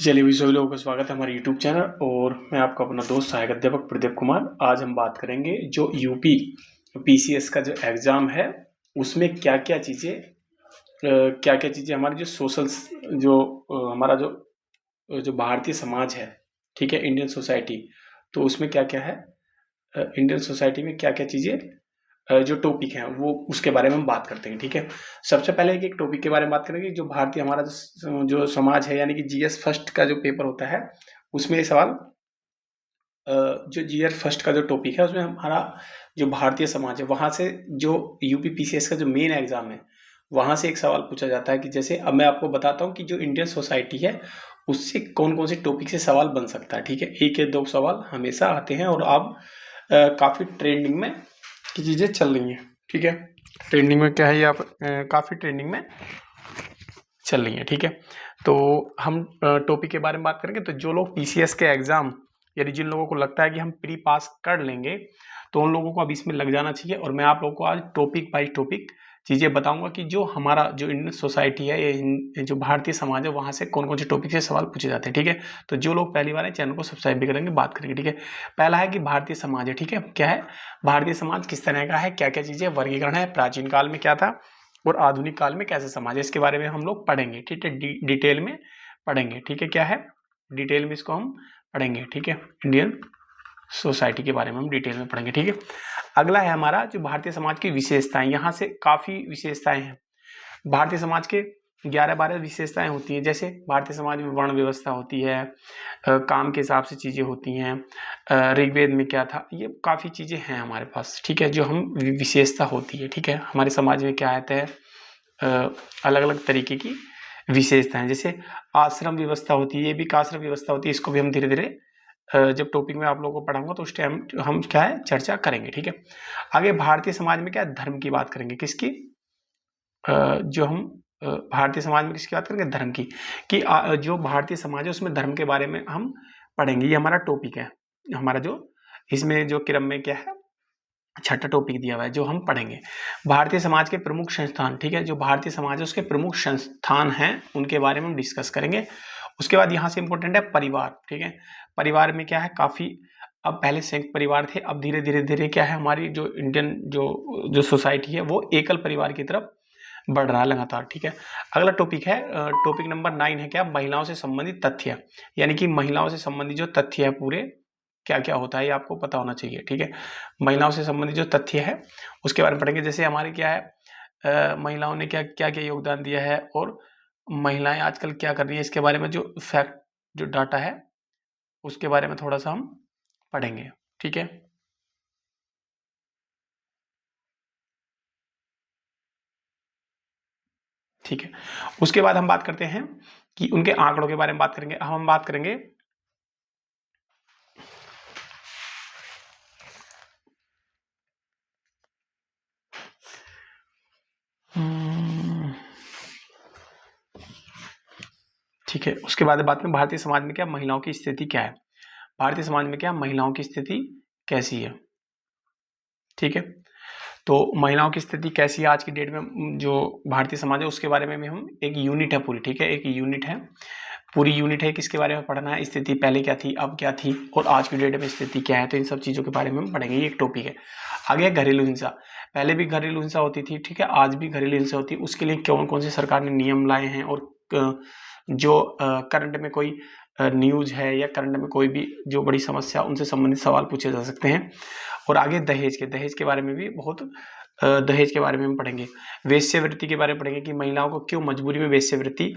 चलिए भी सभी लोगों का स्वागत है हमारे यूट्यूब चैनल और मैं आपका अपना दोस्त सहायक अध्यापक प्रदीप कुमार। आज हम बात करेंगे जो यूपी पीसीएस का जो एग्ज़ाम है उसमें क्या-क्या चीज़ें हमारी जो सोशल जो हमारा जो भारतीय समाज है, ठीक है, इंडियन सोसाइटी, तो उसमें क्या-क्या है, इंडियन सोसाइटी में क्या-क्या चीज़ें जो टॉपिक हैं वो उसके बारे में हम बात करते हैं, ठीक है। सबसे पहले एक टॉपिक के बारे में बात करेंगे जो भारतीय हमारा जो समाज है, यानी कि जीएस फर्स्ट का जो पेपर होता है उसमें ये सवाल जो जीएस फर्स्ट का जो टॉपिक है उसमें हमारा जो भारतीय समाज है वहाँ से जो यूपी पीसीएस का जो मेन एग्जाम है वहाँ से एक सवाल पूछा जाता है कि जैसे अब मैं आपको बताता हूँ कि जो इंडियन सोसाइटी है उससे कौन कौन से टॉपिक से सवाल बन सकता है, ठीक है। एक या दो सवाल हमेशा आते हैं और अब काफ़ी ट्रेंडिंग में की चीज़ें चल रही हैं, ठीक है। ट्रेंडिंग में क्या है, ये आप काफ़ी ट्रेंडिंग में चल रही हैं, ठीक है। तो हम टॉपिक के बारे में बात करेंगे। तो जो लोग पीसीएस के एग्ज़ाम, यानी जिन लोगों को लगता है कि हम प्री पास कर लेंगे तो उन लोगों को अब इसमें लग जाना चाहिए। और मैं आप लोगों को आज टॉपिक बाई टॉपिक चीज़ें बताऊंगा कि जो हमारा जो इंडियन सोसाइटी है, ये जो भारतीय समाज है, वहाँ से कौन कौन से टॉपिक से सवाल पूछे जाते हैं, ठीक है। तो जो लोग पहली बार है चैनल को सब्सक्राइब भी करेंगे, बात करेंगे, ठीक है। पहला है कि भारतीय समाज है, ठीक है। क्या है भारतीय समाज, किस तरह का है, क्या क्या चीज़ें, वर्गीकरण है, प्राचीन काल में क्या था और आधुनिक काल में कैसे समाज है, इसके बारे में हम लोग पढ़ेंगे, ठीक है। डिटेल में पढ़ेंगे, ठीक है। क्या है डिटेल में इसको हम पढ़ेंगे, ठीक है। इंडियन सोसाइटी के बारे में हम डिटेल में पढ़ेंगे, ठीक है। अगला है हमारा जो भारतीय समाज की विशेषताएं। यहाँ से काफ़ी विशेषताएं हैं। भारतीय समाज के 11-12 विशेषताएं होती हैं। जैसे भारतीय समाज में वर्ण व्यवस्था होती है, काम के हिसाब से चीज़ें होती हैं, ऋग्वेद में क्या था, ये काफ़ी चीज़ें हैं हमारे पास, ठीक है, जो हम विशेषता होती है, ठीक है। हमारे समाज में क्या आता है, अलग अलग तरीके की विशेषताएं। जैसे आश्रम व्यवस्था होती है, ये भी एक आश्रम व्यवस्था होती है, इसको भी हम धीरे धीरे जब टॉपिक में आप लोगों को पढ़ाऊंगा तो उस टाइम हम क्या है चर्चा करेंगे, ठीक है। आगे भारतीय समाज में क्या है, धर्म की बात करेंगे। किसकी, जो हम भारतीय समाज में किसकी बात करेंगे, धर्म की। कि जो भारतीय समाज है उसमें धर्म के बारे में हम पढ़ेंगे। ये हमारा टॉपिक है, हमारा जो इसमें जो क्रम में क्या है छठा टॉपिक दिया हुआ है जो हम पढ़ेंगे। भारतीय समाज के प्रमुख संस्थान, ठीक है। जो भारतीय समाज है उसके प्रमुख संस्थान हैं उनके बारे में हम डिस्कस करेंगे। उसके बाद यहाँ से इंपॉर्टेंट है परिवार, ठीक है। परिवार में क्या है, काफ़ी, अब पहले संयुक्त परिवार थे, अब धीरे धीरे धीरे क्या है हमारी जो इंडियन जो सोसाइटी है वो एकल परिवार की तरफ बढ़ रहा है लगातार, ठीक है। अगला टॉपिक है टॉपिक नंबर 9 है क्या, महिलाओं से संबंधित तथ्य, यानी कि महिलाओं से संबंधित जो तथ्य है पूरे क्या क्या होता है ये आपको पता होना चाहिए, ठीक है। महिलाओं से संबंधित जो तथ्य है उसके बारे में पढ़ेंगे। जैसे हमारे क्या है, महिलाओं ने क्या क्या क्या योगदान दिया है और महिलाएं आजकल क्या कर रही है, इसके बारे में जो फैक्ट जो डाटा है उसके बारे में थोड़ा सा हम पढ़ेंगे, ठीक है। ठीक है, उसके बाद हम बात करते हैं कि उनके आंकड़ों के बारे में बात करेंगे। हम बात करेंगे ठीक है। उसके बाद बात में भारतीय समाज में क्या महिलाओं की स्थिति क्या है, भारतीय समाज में क्या महिलाओं की स्थिति कैसी है, ठीक है। तो महिलाओं की स्थिति कैसी है आज की डेट में जो भारतीय समाज है उसके बारे में भी हम, एक यूनिट है पूरी, ठीक है, एक यूनिट है, पूरी यूनिट है किसके बारे में पढ़ना है, स्थिति पहले क्या थी अब क्या थी और आज की डेट में स्थिति क्या है, तो इन सब चीज़ों के बारे में हम पढ़ेंगे। ये एक टॉपिक है। आगे घरेलू हिंसा, पहले भी घरेलू हिंसा होती थी, ठीक है, आज भी घरेलू हिंसा होती है, उसके लिए कौन कौन से सरकार ने नियम लाए हैं और जो करंट में कोई न्यूज है या करंट में कोई भी जो बड़ी समस्या उनसे संबंधित सवाल पूछे जा सकते हैं। और आगे दहेज के बारे में भी बहुत, दहेज के बारे में हम पढ़ेंगे। वेश्यावृत्ति के बारे में पढ़ेंगे कि महिलाओं को क्यों मजबूरी में वेश्यावृत्ति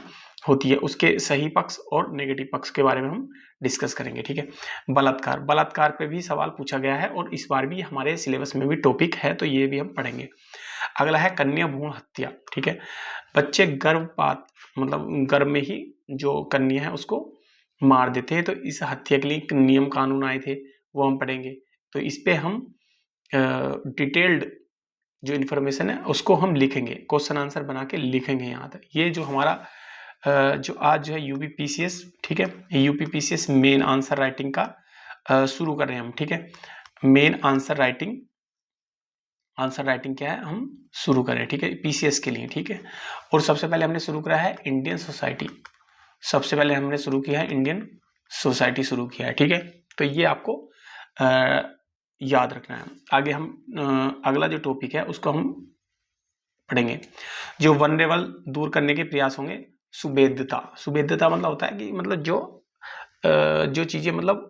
होती है, उसके सही पक्ष और नेगेटिव पक्ष के बारे में हम डिस्कस करेंगे, ठीक है। बलात्कार पे भी सवाल पूछा गया है और इस बार भी हमारे सिलेबस में भी टॉपिक है, तो ये भी हम पढ़ेंगे। अगला है कन्या भ्रूण हत्या, ठीक है। बच्चे गर्भपात मतलब गर्भ में ही जो कन्या है उसको मार देते हैं, तो इस हत्या के लिए नियम कानून आए थे वो हम पढ़ेंगे। तो इस पे हम डिटेल्ड जो इन्फॉर्मेशन है उसको हम लिखेंगे, क्वेश्चन आंसर बना के लिखेंगे यहाँ तक। ये जो हमारा जो आज जो है यूपी पीसीएस, ठीक है, UP PCS main answer writing का शुरू कर रहे हैं हम, ठीक है। मेन आंसर राइटिंग क्या है हम शुरू करें, ठीक है, पीसीएस के लिए, ठीक है। और सबसे पहले हमने शुरू करा है इंडियन सोसाइटी, सबसे पहले हमने शुरू किया है इंडियन सोसाइटी शुरू किया है, ठीक है। तो ये आपको याद रखना है। आगे हम अगला जो टॉपिक है उसको हम पढ़ेंगे। जो वनरेबल दूर करने के प्रयास होंगे, सुभेद्यता मतलब होता है कि मतलब जो चीजें मतलब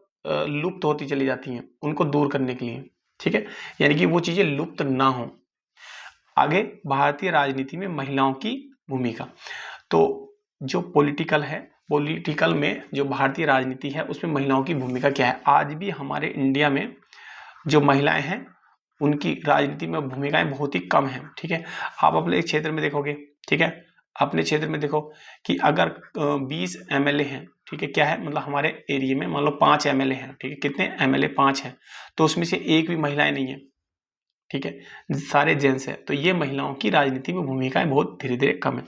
लुप्त होती चली जाती हैं उनको दूर करने के लिए, ठीक है, यानी कि वो चीजें लुप्त ना हो। आगे भारतीय राजनीति में महिलाओं की भूमिका। तो जो पॉलिटिकल में जो भारतीय राजनीति है उसमें महिलाओं की भूमिका क्या है। आज भी हमारे इंडिया में जो महिलाएं हैं उनकी राजनीति में भूमिकाएं बहुत ही कम है, ठीक है। आप अपने क्षेत्र में देखोगे, ठीक है, अपने क्षेत्र में देखो कि अगर 20 एमएलए हैं, ठीक है, क्या है मतलब हमारे एरिया में मान लो 5 एमएलए हैं, ठीक है, कितने एमएलए 5 हैं, तो उसमें से एक भी महिलाएं नहीं है, ठीक है, सारे जेंट्स है। तो ये महिलाओं की राजनीति में भूमिकाएं बहुत धीरे धीरे कम है।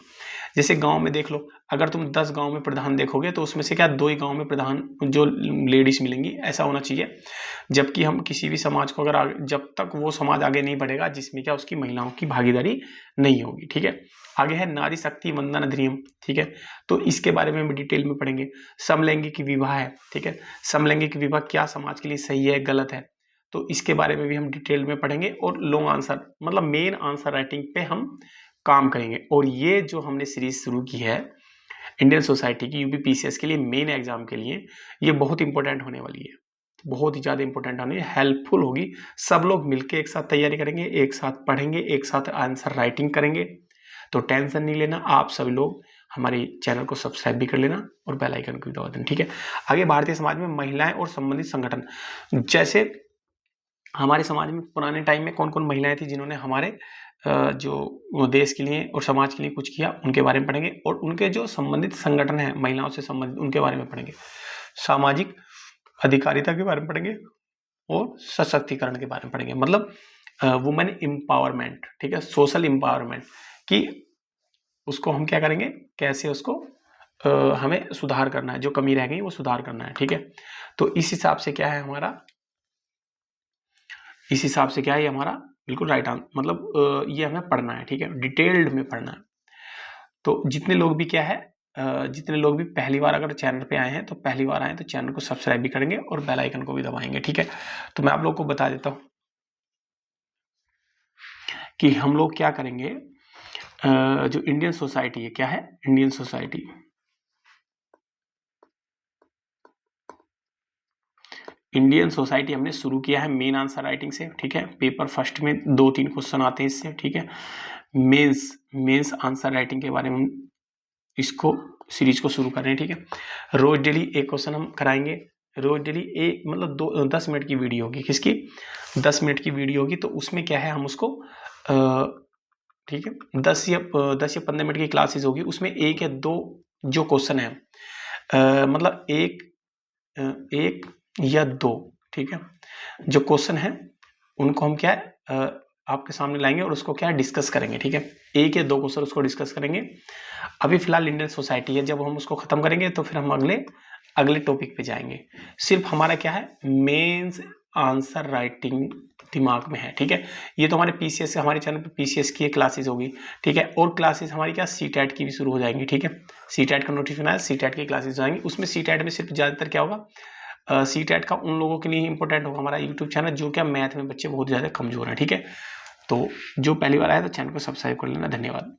जैसे गांव में देख लो, अगर तुम 10 गांव में प्रधान देखोगे तो उसमें से क्या 2 ही गांव में प्रधान जो लेडीज मिलेंगी, ऐसा होना चाहिए। जबकि हम किसी भी समाज को अगर जब तक वो समाज आगे नहीं बढ़ेगा जिसमें क्या उसकी महिलाओं की भागीदारी नहीं होगी, ठीक है। आगे है नारी शक्ति वंदन अधिनियम, ठीक है, तो इसके बारे में हम डिटेल में पढ़ेंगे। समलैंगिक विवाह है, ठीक है, समलैंगिक विवाह क्या समाज के लिए सही है गलत है, तो इसके बारे में भी हम डिटेल में पढ़ेंगे। और लॉन्ग आंसर मतलब मेन आंसर राइटिंग पे हम काम करेंगे। और ये जो हमने सीरीज शुरू की है इंडियन सोसाइटी की यूपीपीसीएस के लिए मेन एग्जाम के लिए, ये बहुत इंपॉर्टेंट होने वाली है, बहुत ही ज़्यादा इंपॉर्टेंट होनी है, हेल्पफुल होगी। सब लोग मिलके एक साथ तैयारी करेंगे, एक साथ पढ़ेंगे, एक साथ आंसर राइटिंग करेंगे। तो टेंशन नहीं लेना, आप सभी लोग हमारे चैनल को सब्सक्राइब भी कर लेना और बेल आइकन को भी दबा देना, ठीक है। आगे भारतीय समाज में महिलाएं और संबंधित संगठन। जैसे हमारे समाज में पुराने टाइम में कौन कौन महिलाएं थी जिन्होंने हमारे जो देश के लिए और समाज के लिए कुछ किया, उनके बारे में पढ़ेंगे। और उनके जो संबंधित संगठन हैं महिलाओं से संबंधित, उनके बारे में पढ़ेंगे। सामाजिक अधिकारिता के बारे में पढ़ेंगे और सशक्तिकरण के बारे में पढ़ेंगे, मतलब वुमेन एम्पावरमेंट, ठीक है, सोशल एम्पावरमेंट, कि उसको हम क्या करेंगे, कैसे उसको हमें सुधार करना है, जो कमी रह गई वो सुधार करना है, ठीक है। तो इस हिसाब से क्या है हमारा, इस हिसाब से क्या है ये हमारा बिल्कुल राइट आंसर, मतलब ये हमें पढ़ना है, ठीक है, डिटेल्ड में पढ़ना है। तो जितने लोग भी क्या है, जितने लोग भी पहली बार अगर चैनल पे आए हैं तो पहली बार आए तो चैनल को सब्सक्राइब भी करेंगे और बेल आइकन को भी दबाएंगे, ठीक है। तो मैं आप लोग को बता देता हूँ कि हम लोग क्या करेंगे। जो इंडियन सोसाइटी है, क्या है इंडियन सोसाइटी, इंडियन सोसाइटी हमने शुरू किया है मेन आंसर राइटिंग से, ठीक है। पेपर फर्स्ट में 2-3 क्वेश्चन आते हैं इससे, ठीक है। मेंस आंसर राइटिंग के बारे में इसको सीरीज को शुरू कर रहे हैं, ठीक है। रोज डेली एक क्वेश्चन हम कराएंगे, रोज डेली एक मतलब 10 मिनट की वीडियो होगी, किसकी 10 मिनट की वीडियो होगी। तो उसमें क्या है हम उसको ठीक है 10 या 15 मिनट की क्लासेस होगी, उसमें 1 या 2 जो क्वेश्चन है, मतलब एक या 2, ठीक है, जो क्वेश्चन है उनको हम क्या है आपके सामने लाएंगे और उसको क्या डिस्कस करेंगे, ठीक है। 1 या 2 क्वेश्चन उसको डिस्कस करेंगे। अभी फिलहाल इंडियन सोसाइटी है, जब हम उसको खत्म करेंगे तो फिर हम अगले टॉपिक पे जाएंगे। सिर्फ हमारा क्या है मेंस आंसर राइटिंग दिमाग में है, ठीक है। ये तो हमारे पीसीएस, हमारे चैनल पे पीसीएस की क्लासेस होगी, ठीक है। और क्लासेस हमारी क्या सीटेट की भी शुरू हो जाएंगी, ठीक है। सीटेट का नोटिफिकेशन आया, सीटेट की क्लासेस जाएंगी। उसमें सीटेट में सिर्फ ज़्यादातर क्या होगा, सीटेट का उन लोगों के लिए इंपॉर्टेंट होगा हमारा यूट्यूब चैनल जो क्या मैथ में बच्चे बहुत ज़्यादा कमजोर हैं, ठीक है। तो जो पहली बार आया तो चैनल को सब्सक्राइब कर लेना। धन्यवाद।